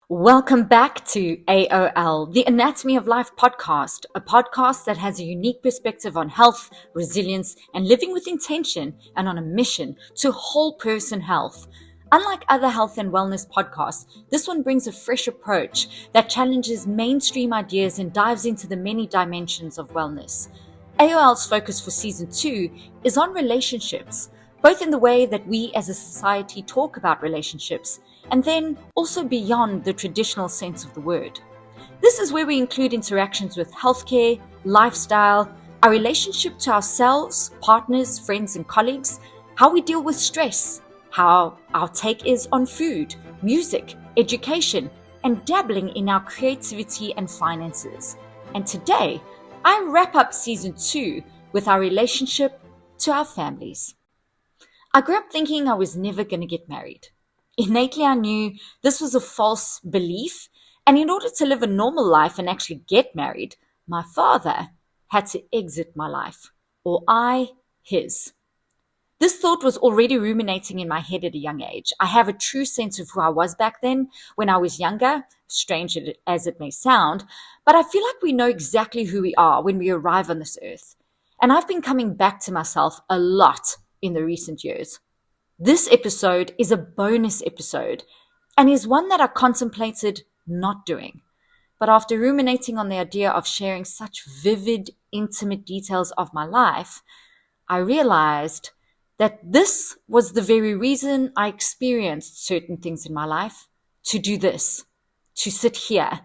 Welcome back to AOL, the Anatomy of Life podcast, a podcast that has a unique perspective on health, resilience, and living with intention and on a mission to whole person health. Unlike other health and wellness podcasts, this one brings a fresh approach that challenges mainstream ideas and dives into the many dimensions of wellness. AOL's focus for season 2 is on relationships, both in the way that we as a society talk about relationships and then also beyond the traditional sense of the word. This is where we include interactions with healthcare, lifestyle, our relationship to ourselves, partners, friends, and colleagues, how we deal with stress, how our take is on food, music, education, and dabbling in our creativity and finances. And today, I wrap up season 2 with our relationship to our families. I grew up thinking I was never going to get married. Innately, I knew this was a false belief, and in order to live a normal life and actually get married, my father had to exit my life, or I his. This thought was already ruminating in my head at a young age. I have a true sense of who I was back then when I was younger, strange as it may sound, but I feel like we know exactly who we are when we arrive on this earth. And I've been coming back to myself a lot in the recent years. This episode is a bonus episode and is one that I contemplated not doing. But after ruminating on the idea of sharing such vivid, intimate details of my life, I realized that this was the very reason I experienced certain things in my life, to do this, to sit here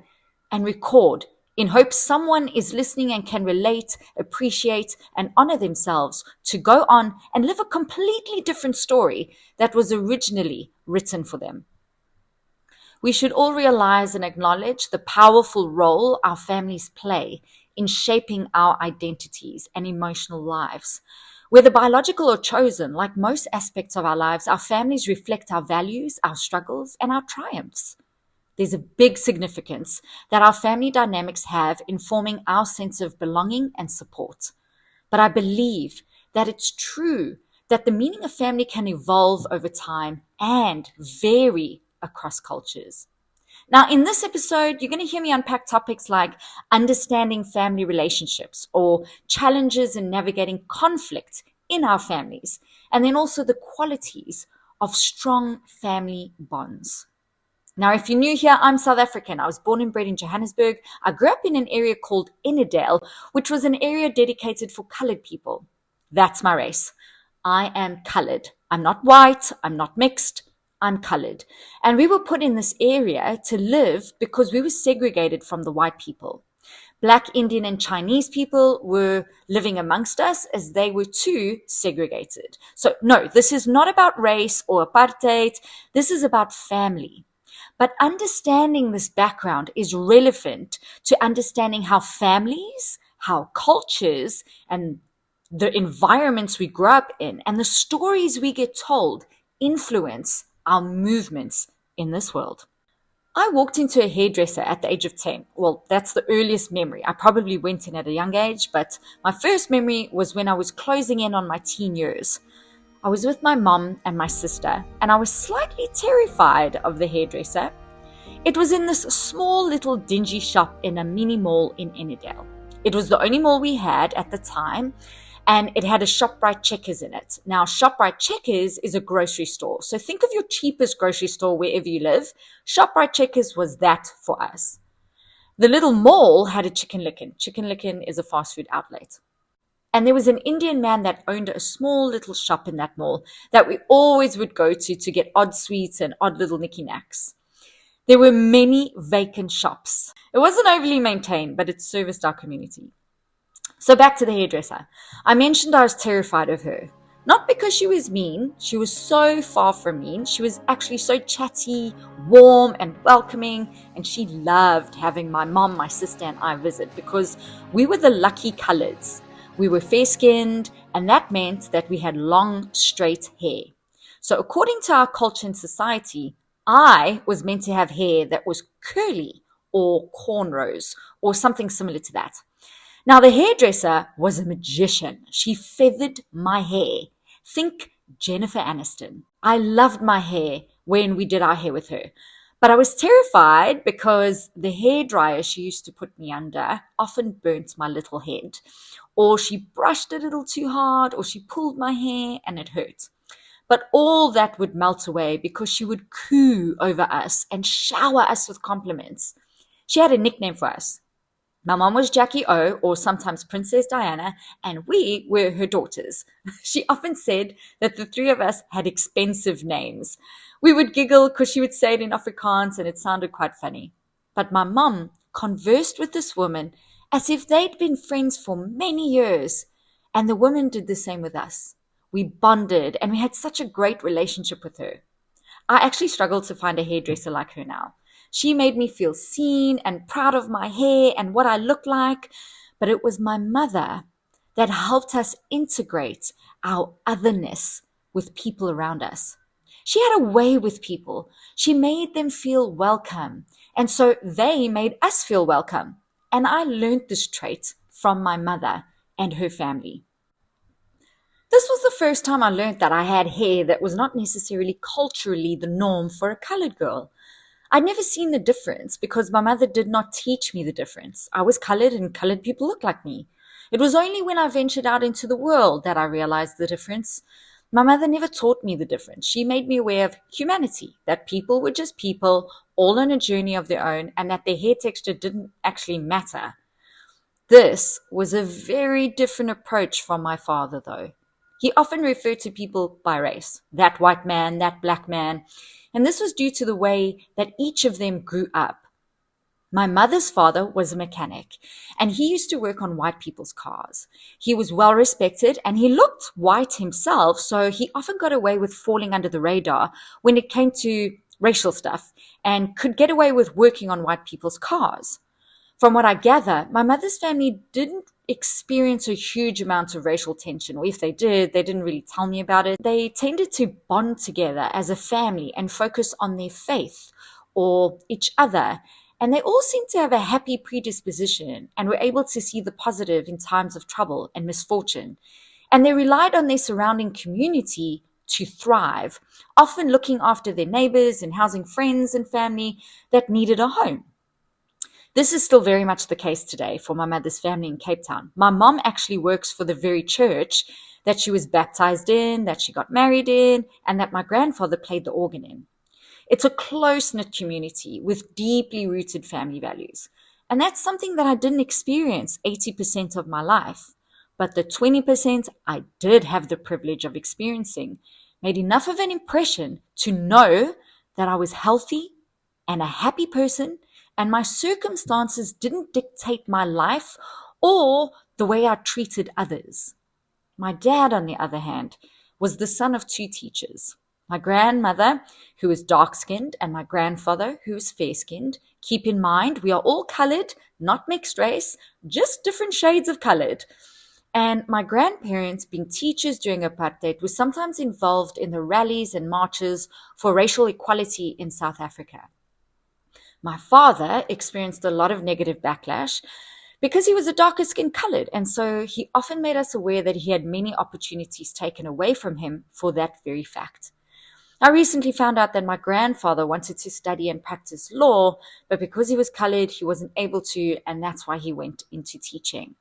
and record in hopes someone is listening and can relate, appreciate, and honor themselves to go on and live a completely different story that was originally written for them. We should all realize and acknowledge the powerful role our families play in shaping our identities and emotional lives. Whether biological or chosen, like most aspects of our lives, our families reflect our values, our struggles, and our triumphs. There's a big significance that our family dynamics have in forming our sense of belonging and support. But I believe that it's true that the meaning of family can evolve over time and vary across cultures. Now, in this episode, you're going to hear me unpack topics like understanding family relationships or challenges in navigating conflict in our families, and then also the qualities of strong family bonds. Now, if you're new here, I'm South African. I was born and bred in Johannesburg. I grew up in an area called Inedale, which was an area dedicated for colored people. That's my race. I am colored. I'm not white. I'm not mixed. I'm colored. And we were put in this area to live because we were segregated from the white people. Black, Indian, and Chinese people were living amongst us as they were too segregated. So no, this is not about race or apartheid. This is about family. But understanding this background is relevant to understanding how families, how cultures, and the environments we grow up in and the stories we get told influence our movements in this world. I walked into a hairdresser at the age of 10. Well, that's the earliest memory. I probably went in at a young age, but my first memory was when I was closing in on my teen years. I was with my mom and my sister, and I was slightly terrified of the hairdresser. It was in this small little dingy shop in a mini mall in Inedale. It was the only mall we had at the time, and it had a ShopRite Checkers in it. Now, ShopRite Checkers is a grocery store. So think of your cheapest grocery store wherever you live. ShopRite Checkers was that for us. The little mall had a Chicken Licken. Chicken Licken is a fast food outlet. And there was an Indian man that owned a small little shop in that mall that we always would go to get odd sweets and odd little knicky-knacks. There were many vacant shops. It wasn't overly maintained, but it serviced our community. So back to the hairdresser. I mentioned I was terrified of her. Not because she was mean. She was so far from mean. She was actually so chatty, warm, and welcoming. And she loved having my mom, my sister, and I visit because we were the lucky Coloureds. We were fair-skinned, and that meant that we had long, straight hair. So according to our culture and society, I was meant to have hair that was curly or cornrows or something similar to that. Now, the hairdresser was a magician. She feathered my hair. Think Jennifer Aniston. I loved my hair when we did our hair with her. But I was terrified because the hairdryer she used to put me under often burnt my little head, or she brushed a little too hard, or she pulled my hair and it hurt. But all that would melt away because she would coo over us and shower us with compliments. She had a nickname for us. My mom was Jackie O, or sometimes Princess Diana, and we were her daughters. She often said that the three of us had expensive names. We would giggle because she would say it in Afrikaans and it sounded quite funny. But my mom conversed with this woman as if they'd been friends for many years, and the woman did the same with us. We bonded and we had such a great relationship with her. I actually struggle to find a hairdresser like her now. She made me feel seen and proud of my hair and what I look like, but it was my mother that helped us integrate our otherness with people around us. She had a way with people. She made them feel welcome, and so they made us feel welcome. And I learned this trait from my mother and her family. This was the first time I learned that I had hair that was not necessarily culturally the norm for a colored girl. I'd never seen the difference because my mother did not teach me the difference. I was colored and colored people looked like me. It was only when I ventured out into the world that I realized the difference. My mother never taught me the difference. She made me aware of humanity, that people were just people, all on a journey of their own, and that their hair texture didn't actually matter. This was a very different approach from my father, though. He often referred to people by race, that white man, that black man, and this was due to the way that each of them grew up. My mother's father was a mechanic, and he used to work on white people's cars. He was well respected, and he looked white himself, so he often got away with falling under the radar when it came to racial stuff, and could get away with working on white people's cars. From what I gather, my mother's family didn't experience a huge amount of racial tension, or if they did, they didn't really tell me about it. They tended to bond together as a family and focus on their faith or each other. And they all seemed to have a happy predisposition and were able to see the positive in times of trouble and misfortune. And they relied on their surrounding community to thrive, often looking after their neighbors and housing friends and family that needed a home. This is still very much the case today for my mother's family in Cape Town. My mom actually works for the very church that she was baptized in, that she got married in, and that my grandfather played the organ in. It's a close-knit community with deeply rooted family values. And that's something that I didn't experience 80% of my life. But the 20% I did have the privilege of experiencing made enough of an impression to know that I was healthy and a happy person, and my circumstances didn't dictate my life or the way I treated others. My dad, on the other hand, was the son of two teachers. My grandmother, who was dark-skinned, and my grandfather, who was fair-skinned. Keep in mind, we are all colored, not mixed race, just different shades of colored. And my grandparents, being teachers during apartheid, were sometimes involved in the rallies and marches for racial equality in South Africa. My father experienced a lot of negative backlash because he was a darker skin colored, and so he often made us aware that he had many opportunities taken away from him for that very fact. I recently found out that my grandfather wanted to study and practice law, but because he was colored, he wasn't able to, and that's why he went into teaching.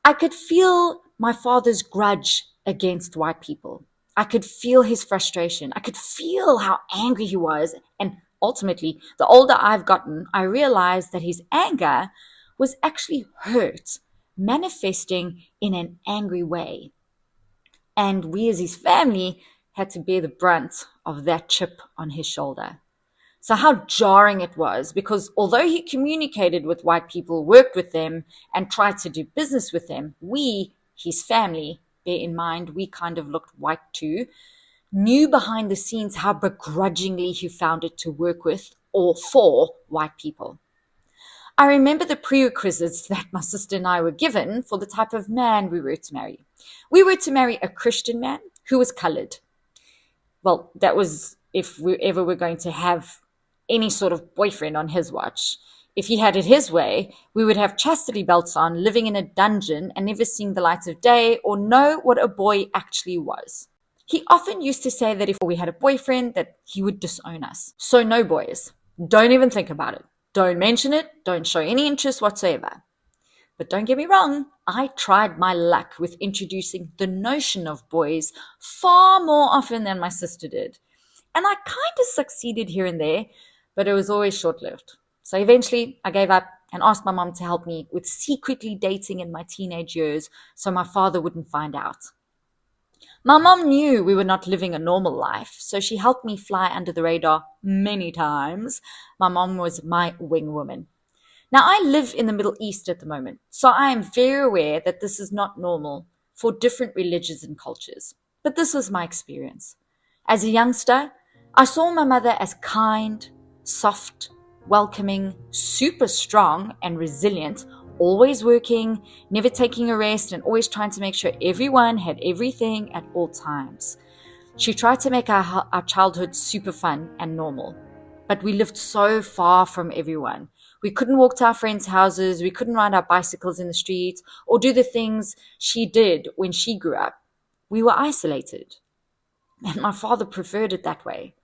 I could feel my father's grudge against white people. I could feel his frustration. I could feel how angry he was, and ultimately, the older I've gotten, I realized that his anger was actually hurt, manifesting in an angry way. And we as his family had to bear the brunt of that chip on his shoulder. So how jarring it was, because although he communicated with white people, worked with them, and tried to do business with them, we, his family, bear in mind, we kind of looked white too, knew behind the scenes how begrudgingly he found it to work with or for white people. I remember the prerequisites that my sister and I were given for the type of man we were to marry. We were to marry a Christian man who was colored. Well, that was if we ever were going to have any sort of boyfriend on his watch. If he had it his way, we would have chastity belts on, living in a dungeon and never seeing the light of day or know what a boy actually was. He often used to say that if we had a boyfriend, that he would disown us. So no boys. Don't even think about it. Don't mention it. Don't show any interest whatsoever. But don't get me wrong, I tried my luck with introducing the notion of boys far more often than my sister did. And I kind of succeeded here and there, but it was always short-lived. So eventually I gave up and asked my mom to help me with secretly dating in my teenage years so my father wouldn't find out. My mom knew we were not living a normal life, so she helped me fly under the radar many times. My mom was my wing woman. Now, I live in the Middle East at the moment, so I am very aware that this is not normal for different religions and cultures. But this was my experience. As a youngster, I saw my mother as kind, soft, welcoming, super strong and resilient, always working, never taking a rest, and always trying to make sure everyone had everything at all times. She tried to make our childhood super fun and normal, but we lived so far from everyone. We couldn't walk to our friends' houses, we couldn't ride our bicycles in the streets, or do the things she did when she grew up. We were isolated, and my father preferred it that way.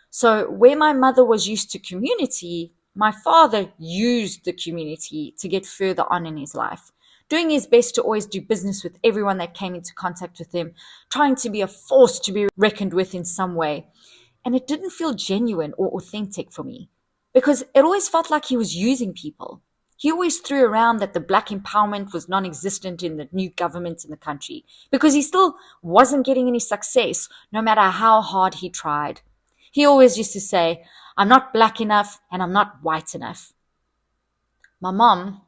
So where my mother was used to community, my father used the community to get further on in his life, doing his best to always do business with everyone that came into contact with him, trying to be a force to be reckoned with in some way. And it didn't feel genuine or authentic for me because it always felt like he was using people. He always threw around that the black empowerment was non-existent in the new government in the country because he still wasn't getting any success no matter how hard he tried. He always used to say, "I'm not black enough and I'm not white enough." My mom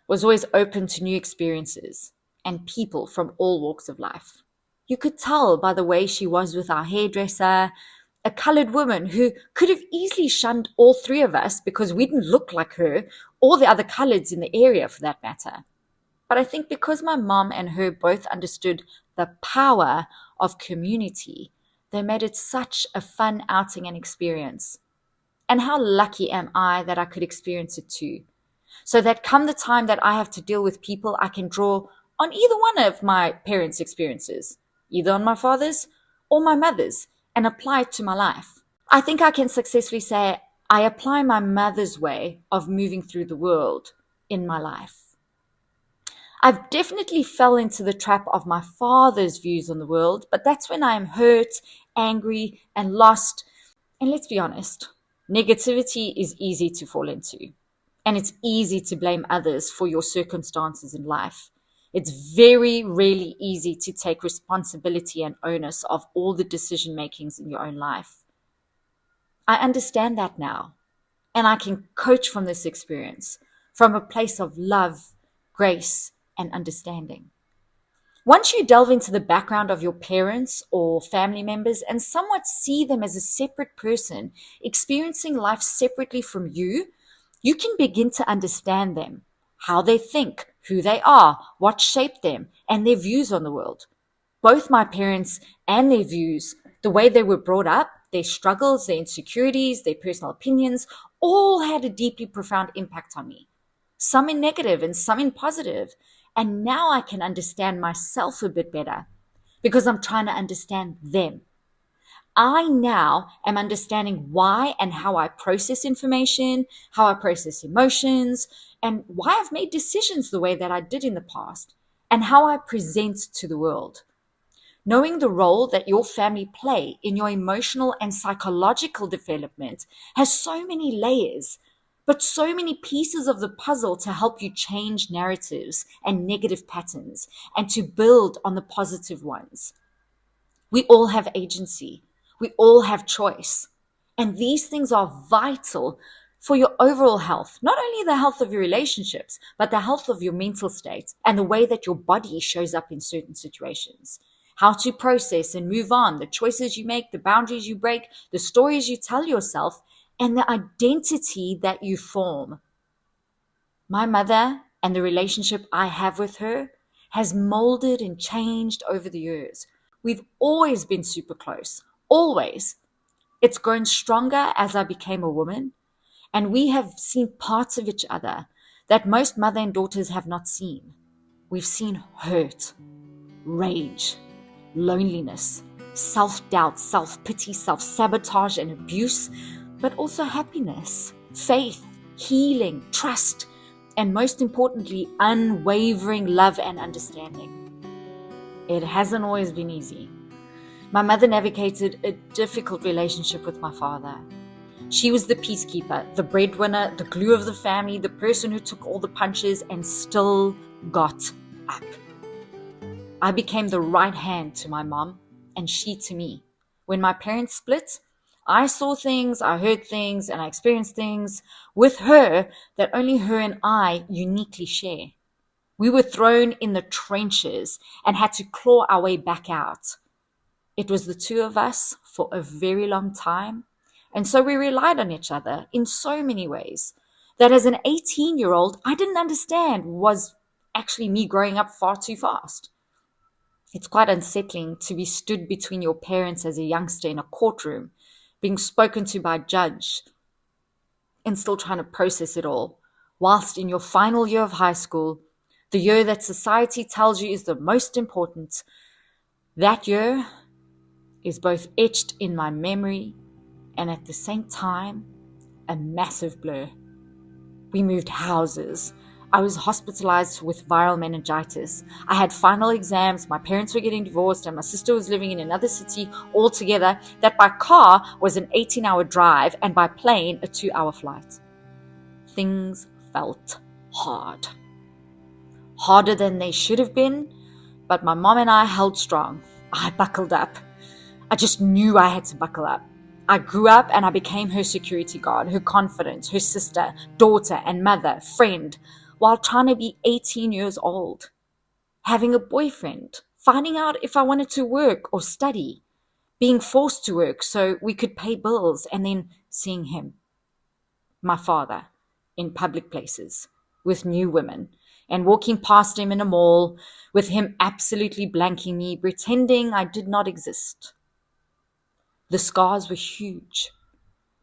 was always open to new experiences and people from all walks of life. You could tell by the way she was with our hairdresser, a colored woman who could have easily shunned all three of us because we didn't look like her or the other coloreds in the area for that matter. But I think because my mom and her both understood the power of community, they made it such a fun outing and experience. And how lucky am I that I could experience it too. So that come the time that I have to deal with people, I can draw on either one of my parents' experiences, either on my father's or my mother's, and apply it to my life. I think I can successfully say I apply my mother's way of moving through the world in my life. I've definitely fell into the trap of my father's views on the world, but that's when I am hurt, angry, and lost. And let's be honest, negativity is easy to fall into, and it's easy to blame others for your circumstances in life. It's very rarely easy to take responsibility and onus of all the decision makings in your own life. I understand that now, and I can coach from this experience from a place of love, grace, and understanding. Once you delve into the background of your parents or family members and somewhat see them as a separate person experiencing life separately from you, you can begin to understand them, how they think, who they are, what shaped them, and their views on the world. Both my parents and their views, the way they were brought up, their struggles, their insecurities, their personal opinions, all had a deeply profound impact on me. Some in negative and some in positive. And now I can understand myself a bit better because I'm trying to understand them. I now am understanding why and how I process information, how I process emotions, and why I've made decisions the way that I did in the past, and how I present to the world. Knowing the role that your family play in your emotional and psychological development has so many layers, but so many pieces of the puzzle to help you change narratives and negative patterns and to build on the positive ones. We all have agency. We all have choice. And these things are vital for your overall health, not only the health of your relationships, but the health of your mental state and the way that your body shows up in certain situations. How to process and move on, the choices you make, the boundaries you break, the stories you tell yourself, and the identity that you form. My mother and the relationship I have with her has molded and changed over the years. We've always been super close, always. It's grown stronger as I became a woman, and we have seen parts of each other that most mother and daughters have not seen. We've seen hurt, rage, loneliness, self-doubt, self-pity, self-sabotage, and abuse. but also happiness, faith, healing, trust, and most importantly, unwavering love and understanding. It hasn't always been easy. My mother navigated a difficult relationship with my father. She was the peacekeeper, the breadwinner, the glue of the family, the person who took all the punches and still got up. I became the right hand to my mom and she to me. When my parents split, I saw things, I heard things, and I experienced things with her that only her and I uniquely share. We were thrown in the trenches and had to claw our way back out. It was the two of us for a very long time, and so we relied on each other in so many ways that as an 18-year-old, I didn't understand was actually me growing up far too fast. It's quite unsettling to be stood between your parents as a youngster in a courtroom, being spoken to by a judge, and still trying to process it all, whilst in your final year of high school, the year that society tells you is the most important. That year is both etched in my memory and at the same time, a massive blur. We moved houses. I was hospitalized with viral meningitis. I had final exams, my parents were getting divorced, and my sister was living in another city altogether that by car was an 18-hour drive and by plane a 2-hour flight. Things felt hard. Harder than they should have been, but my mom and I held strong. I buckled up. I just knew I had to buckle up. I grew up and I became her security guard, her confidant, her sister, daughter and mother, friend, while trying to be 18 years old, having a boyfriend, finding out if I wanted to work or study, being forced to work so we could pay bills, and then seeing him, my father, in public places with new women, and walking past him in a mall with him absolutely blanking me, pretending I did not exist. The scars were huge,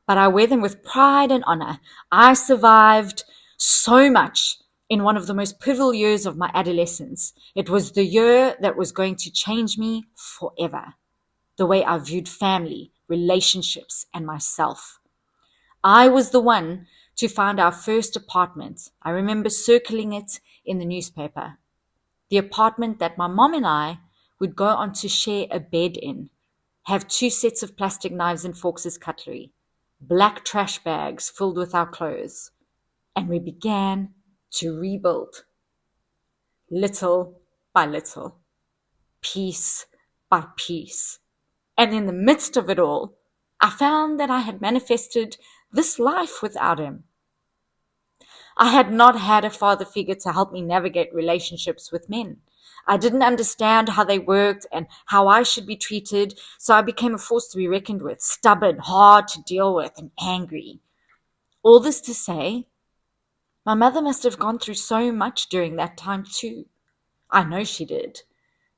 but I wear them with pride and honor. I survived so much in one of the most pivotal years of my adolescence. It was the year that was going to change me forever. The way I viewed family, relationships, and myself. I was the one to find our first apartment. I remember circling it in the newspaper. The apartment that my mom and I would go on to share a bed in, have 2 sets of plastic knives and forks as cutlery, black trash bags filled with our clothes, and we began to rebuild. Little by little, piece by piece. And in the midst of it all, I found that I had manifested this life without him. I had not had a father figure to help me navigate relationships with men. I didn't understand how they worked and how I should be treated, so I became a force to be reckoned with, stubborn, hard to deal with, and angry. All this to say, my mother must have gone through so much during that time too. I know she did,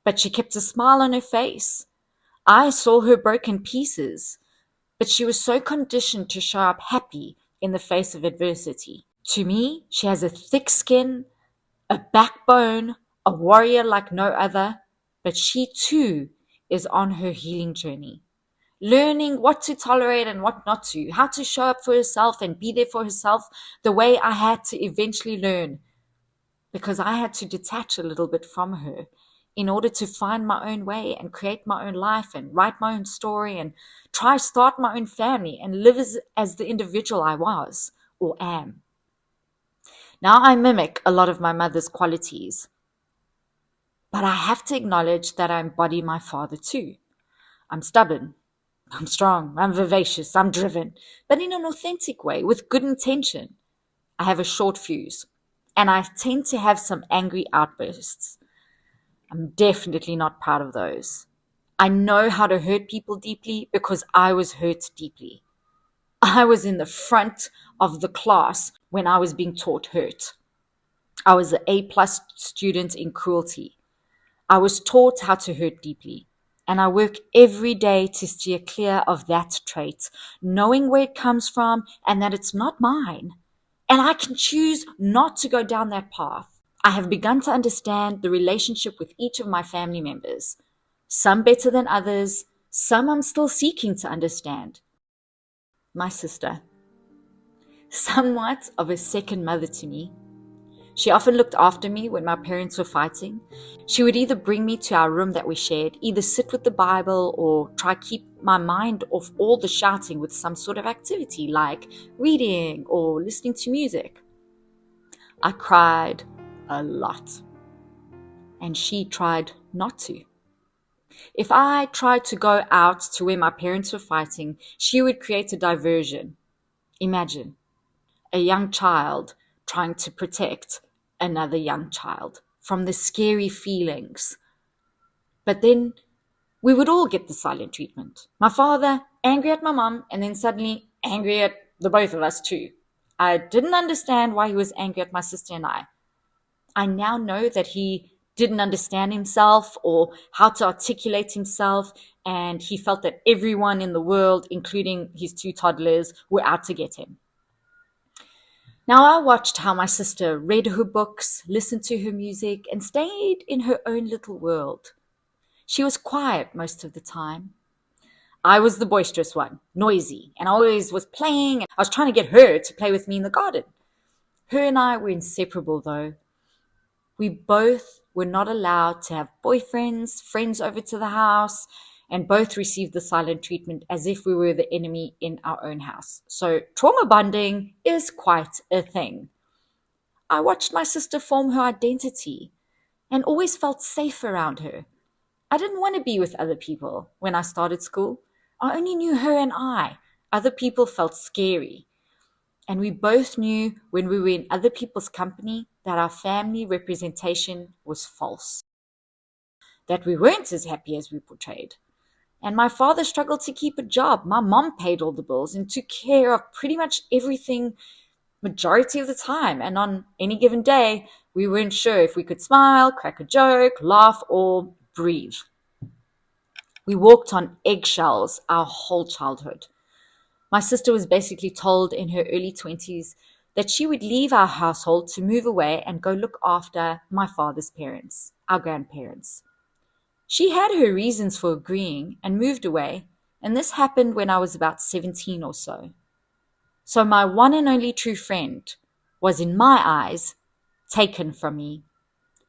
but she kept a smile on her face. I saw her broken pieces, but she was so conditioned to show up happy in the face of adversity. To me, she has a thick skin, a backbone, a warrior like no other, but she too is on her healing journey, learning what to tolerate and what not to, how to show up for herself and be there for herself the way I had to eventually learn, because I had to detach a little bit from her in order to find my own way and create my own life and write my own story and try start my own family and live as the individual I was or am. Now I mimic a lot of my mother's qualities, but I have to acknowledge that I embody my father too. I'm stubborn, I'm strong, I'm vivacious, I'm driven, but in an authentic way with good intention. I have a short fuse, and I tend to have some angry outbursts. I'm definitely not proud of those. I know how to hurt people deeply because I was hurt deeply. I was in the front of the class when I was being taught hurt. I was an A+ student in cruelty. I was taught how to hurt deeply, and I work every day to steer clear of that trait, knowing where it comes from and that it's not mine. And I can choose not to go down that path. I have begun to understand the relationship with each of my family members, some better than others, some I'm still seeking to understand. My sister, somewhat of a second mother to me. She often looked after me when my parents were fighting. She would either bring me to our room that we shared, either sit with the Bible or try keep my mind off all the shouting with some sort of activity like reading or listening to music. I cried a lot, and she tried not to. If I tried to go out to where my parents were fighting, she would create a diversion. Imagine a young child trying to protect another young child from the scary feelings. But then we would all get the silent treatment. My father angry at my mom, and then suddenly angry at the both of us too. I didn't understand why he was angry at my sister and I. I now know that he didn't understand himself or how to articulate himself, and he felt that everyone in the world, including his two toddlers, were out to get him. Now I watched how my sister read her books, listened to her music, and stayed in her own little world. She was quiet most of the time. I was the boisterous one, noisy, and I always was playing. I was trying to get her to play with me in the garden. Her and I were inseparable though. We both were not allowed to have boyfriends, friends over to the house, and both received the silent treatment as if we were the enemy in our own house. So trauma bonding is quite a thing. I watched my sister form her identity and always felt safe around her. I didn't want to be with other people when I started school. I only knew her and I. Other people felt scary. And we both knew when we were in other people's company that our family representation was false, that we weren't as happy as we portrayed. And my father struggled to keep a job. My mom paid all the bills and took care of pretty much everything majority of the time. And on any given day, we weren't sure if we could smile, crack a joke, laugh, or breathe. We walked on eggshells our whole childhood. My sister was basically told in her early 20s that she would leave our household to move away and go look after my father's parents, our grandparents. She had her reasons for agreeing and moved away, and this happened when I was about 17 or so. So my one and only true friend was, in my eyes, taken from me,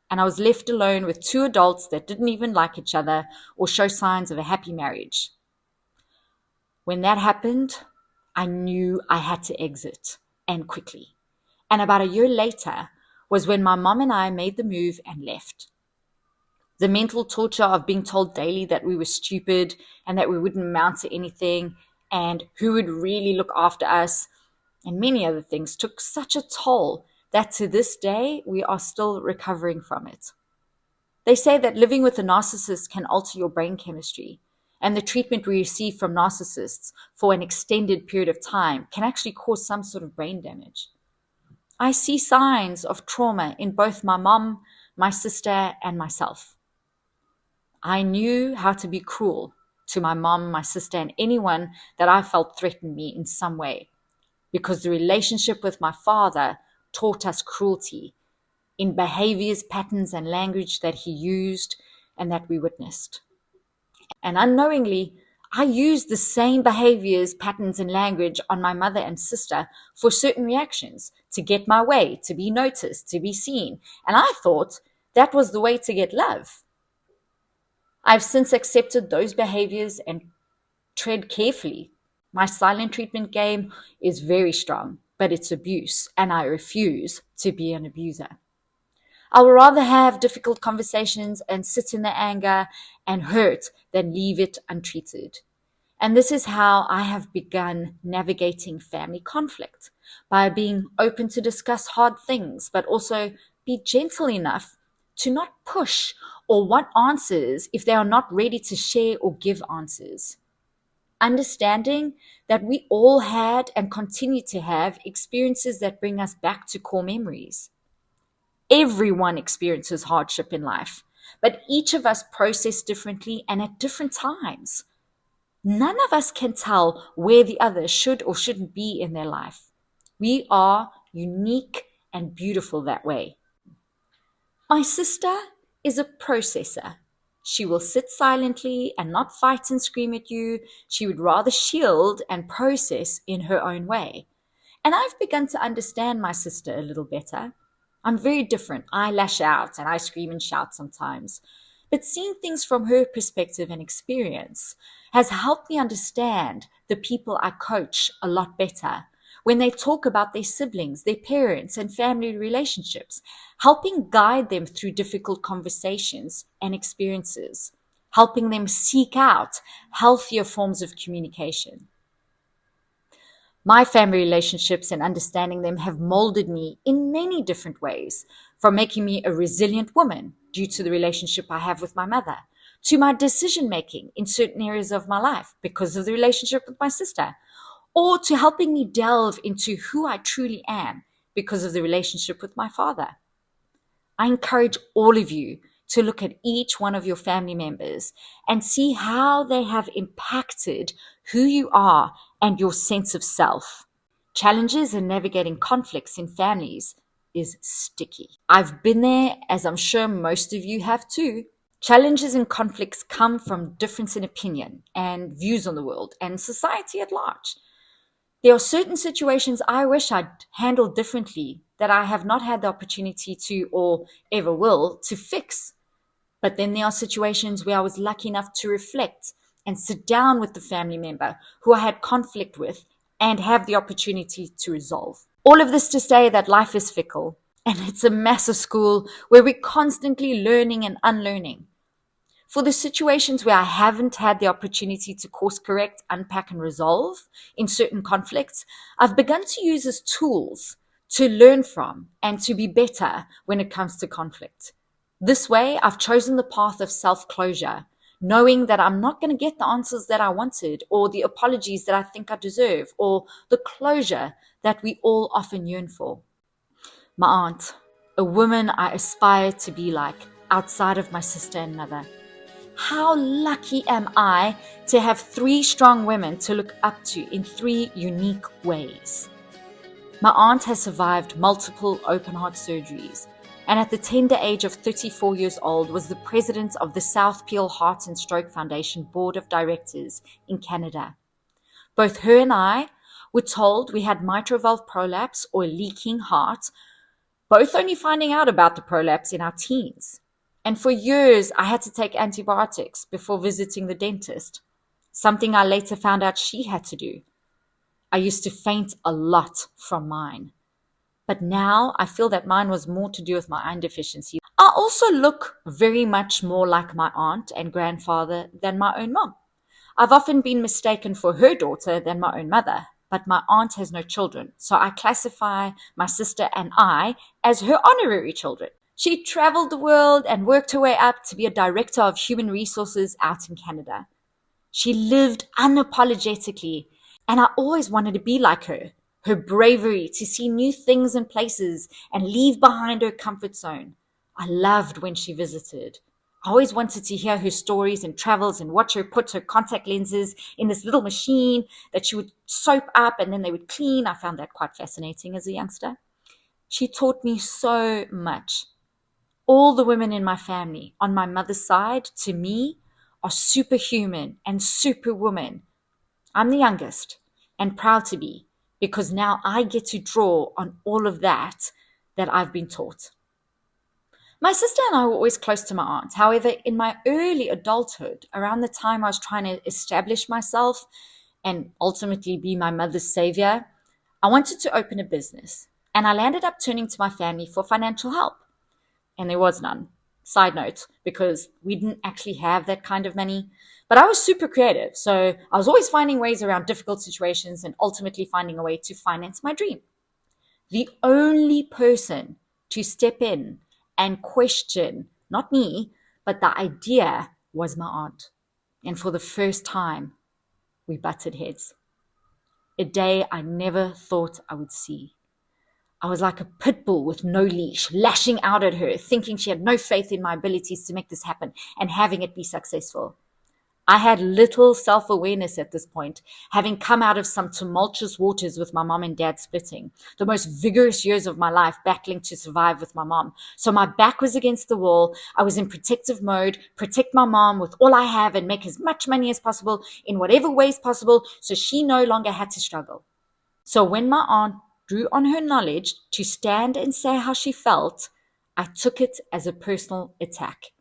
and I was left alone with two adults that didn't even like each other or show signs of a happy marriage. When that happened, I knew I had to exit, and quickly. And about a year later was when my mom and I made the move and left. The mental torture of being told daily that we were stupid and that we wouldn't amount to anything and who would really look after us and many other things took such a toll that to this day we are still recovering from it. They say that living with a narcissist can alter your brain chemistry, and the treatment we receive from narcissists for an extended period of time can actually cause some sort of brain damage. I see signs of trauma in both my mom, my sister, and myself. I knew how to be cruel to my mom, my sister, and anyone that I felt threatened me in some way, because the relationship with my father taught us cruelty in behaviors, patterns, and language that he used and that we witnessed. And unknowingly, I used the same behaviors, patterns, and language on my mother and sister for certain reactions, to get my way, to be noticed, to be seen. And I thought that was the way to get love. I've since accepted those behaviors and tread carefully. My silent treatment game is very strong, but it's abuse, and I refuse to be an abuser. I would rather have difficult conversations and sit in the anger and hurt than leave it untreated. And this is how I have begun navigating family conflict, by being open to discuss hard things, but also be gentle enough to not push or want answers if they are not ready to share or give answers. Understanding that we all had and continue to have experiences that bring us back to core memories. Everyone experiences hardship in life, but each of us process differently and at different times. None of us can tell where the other should or shouldn't be in their life. We are unique and beautiful that way. My sister is a processor. She will sit silently and not fight and scream at you. She would rather shield and process in her own way. And I've begun to understand my sister a little better. I'm very different. I lash out and I scream and shout sometimes. But seeing things from her perspective and experience has helped me understand the people I coach a lot better. When they talk about their siblings, their parents, and family relationships, helping guide them through difficult conversations and experiences, helping them seek out healthier forms of communication. My family relationships and understanding them have molded me in many different ways, from making me a resilient woman due to the relationship I have with my mother, to my decision making in certain areas of my life because of the relationship with my sister, or to helping me delve into who I truly am because of the relationship with my father. I encourage all of you to look at each one of your family members and see how they have impacted who you are and your sense of self. Challenges in navigating conflicts in families is sticky. I've been there, as I'm sure most of you have too. Challenges and conflicts come from difference in opinion and views on the world and society at large. There are certain situations I wish I'd handled differently that I have not had the opportunity to or ever will to fix. But then there are situations where I was lucky enough to reflect and sit down with the family member who I had conflict with and have the opportunity to resolve. All of this to say that life is fickle and it's a massive school where we're constantly learning and unlearning. For the situations where I haven't had the opportunity to course correct, unpack, and resolve in certain conflicts, I've begun to use as tools to learn from and to be better when it comes to conflict. This way, I've chosen the path of self-closure, knowing that I'm not going to get the answers that I wanted or the apologies that I think I deserve or the closure that we all often yearn for. My aunt, a woman I aspire to be like outside of my sister and mother. How lucky am I to have 3 strong women to look up to in 3 unique ways. My aunt has survived multiple open heart surgeries and at the tender age of 34 years old was the president of the South Peel Heart and Stroke Foundation Board of Directors in Canada. Both her and I were told we had mitral valve prolapse or leaking heart, both only finding out about the prolapse in our teens. And for years, I had to take antibiotics before visiting the dentist, something I later found out she had to do. I used to faint a lot from mine. But now I feel that mine was more to do with my iron deficiency. I also look very much more like my aunt and grandfather than my own mom. I've often been mistaken for her daughter than my own mother, but my aunt has no children, so I classify my sister and I as her honorary children. She traveled the world and worked her way up to be a director of human resources out in Canada. She lived unapologetically, and I always wanted to be like her. Her bravery to see new things and places and leave behind her comfort zone. I loved when she visited. I always wanted to hear her stories and travels and watch her put her contact lenses in this little machine that she would soap up and then they would clean. I found that quite fascinating as a youngster. She taught me so much. All the women in my family, on my mother's side, to me, are superhuman and superwoman. I'm the youngest and proud to be because now I get to draw on all of that I've been taught. My sister and I were always close to my aunt. However, in my early adulthood, around the time I was trying to establish myself and ultimately be my mother's savior, I wanted to open a business and I landed up turning to my family for financial help. And there was none. Side note, because we didn't actually have that kind of money. But I was super creative, so I was always finding ways around difficult situations and ultimately finding a way to finance my dream. The only person to step in and question, not me, but the idea was my aunt. And for the first time, we butted heads. A day I never thought I would see. I was like a pit bull with no leash, lashing out at her, thinking she had no faith in my abilities to make this happen and having it be successful. I had little self-awareness at this point, having come out of some tumultuous waters with my mom and dad splitting, the most vigorous years of my life battling to survive with my mom. So my back was against the wall. I was in protective mode, protect my mom with all I have and make as much money as possible in whatever ways possible so she no longer had to struggle. So when my aunt drew on her knowledge to stand and say how she felt, I took it as a personal attack.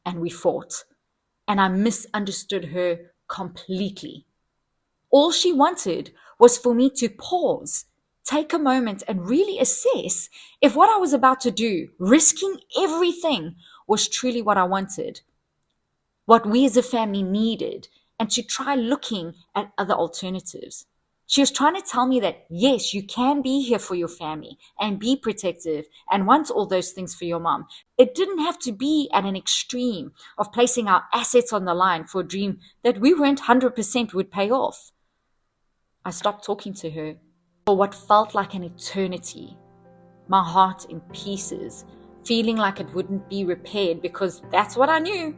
And we fought. And I misunderstood her completely. All she wanted was for me to pause, take a moment and really assess if what I was about to do, risking everything, was truly what I wanted, what we as a family needed, and to try looking at other alternatives. She was trying to tell me that, yes, you can be here for your family and be protective and want all those things for your mom. It didn't have to be at an extreme of placing our assets on the line for a dream that we weren't 100% would pay off. I stopped talking to her for what felt like an eternity, my heart in pieces, feeling like it wouldn't be repaired because that's what I knew.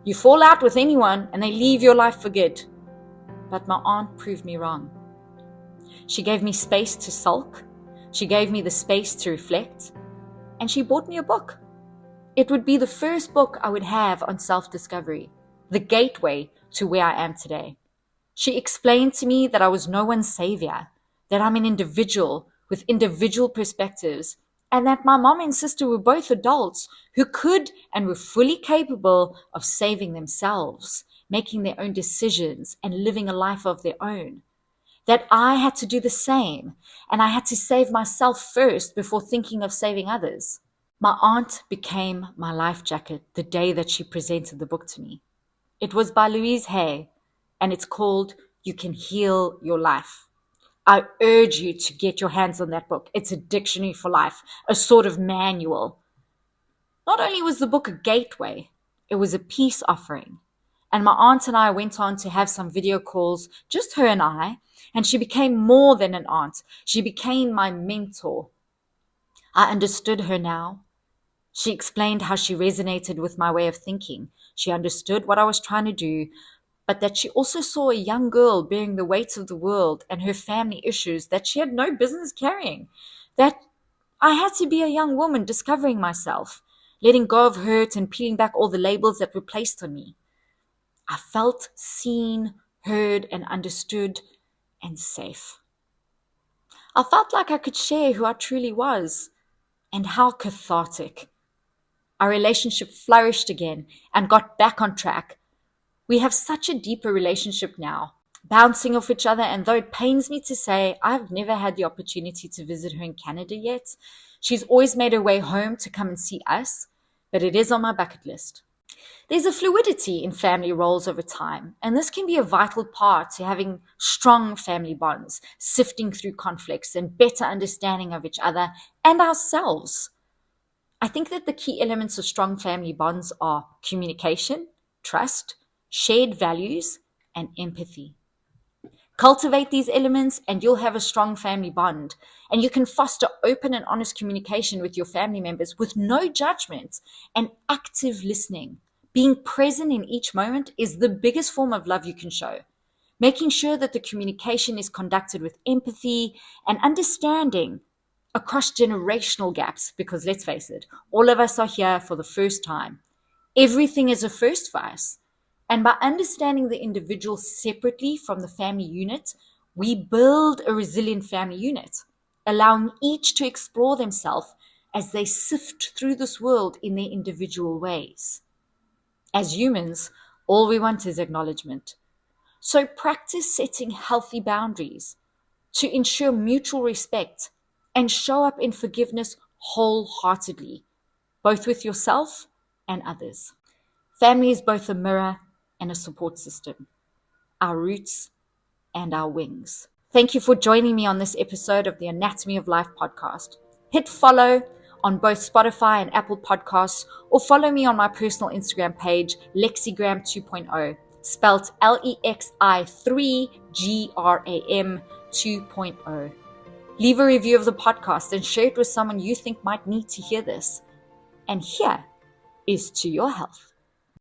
You fall out with anyone and they leave your life for good. But my aunt proved me wrong. She gave me space to sulk. She gave me the space to reflect. And she bought me a book. It would be the first book I would have on self-discovery, the gateway to where I am today. She explained to me that I was no one's savior, that I'm an individual with individual perspectives, and that my mom and sister were both adults who could and were fully capable of saving themselves, making their own decisions, and living a life of their own. That I had to do the same, and I had to save myself first before thinking of saving others. My aunt became my life jacket the day that she presented the book to me. It was by Louise Hay, and it's called You Can Heal Your Life. I urge you to get your hands on that book. It's a dictionary for life, a sort of manual. Not only was the book a gateway, it was a peace offering. And my aunt and I went on to have some video calls, just her and I, and she became more than an aunt. She became my mentor. I understood her now. She explained how she resonated with my way of thinking. She understood what I was trying to do, but that she also saw a young girl bearing the weight of the world and her family issues that she had no business carrying. That I had to be a young woman discovering myself, letting go of hurt and peeling back all the labels that were placed on me. I felt seen, heard, and understood, and safe. I felt like I could share who I truly was, and how cathartic. Our relationship flourished again and got back on track. We have such a deeper relationship now, bouncing off each other, and though it pains me to say I've never had the opportunity to visit her in Canada yet, she's always made her way home to come and see us, but it is on my bucket list. There's a fluidity in family roles over time, and this can be a vital part to having strong family bonds, sifting through conflicts and better understanding of each other and ourselves. I think that the key elements of strong family bonds are communication, trust, shared values, and empathy. Cultivate these elements and you'll have a strong family bond, and you can foster open and honest communication with your family members with no judgment and active listening. Being present in each moment is the biggest form of love you can show. Making sure that the communication is conducted with empathy and understanding across generational gaps, because let's face it, all of us are here for the first time. Everything is a first for us. And by understanding the individual separately from the family unit, we build a resilient family unit, allowing each to explore themselves as they sift through this world in their individual ways. As humans, all we want is acknowledgement. So practice setting healthy boundaries to ensure mutual respect and show up in forgiveness wholeheartedly, both with yourself and others. Family is both a mirror and a support system, our roots and our wings. Thank you for joining me on this episode of the Anatomy of Life podcast. Hit follow on both Spotify and Apple Podcasts, or follow me on my personal Instagram page, Lexigram 2.0, spelt LEXI3GRAM 2.0. Leave a review of the podcast and share it with someone you think might need to hear this. And here is to your health.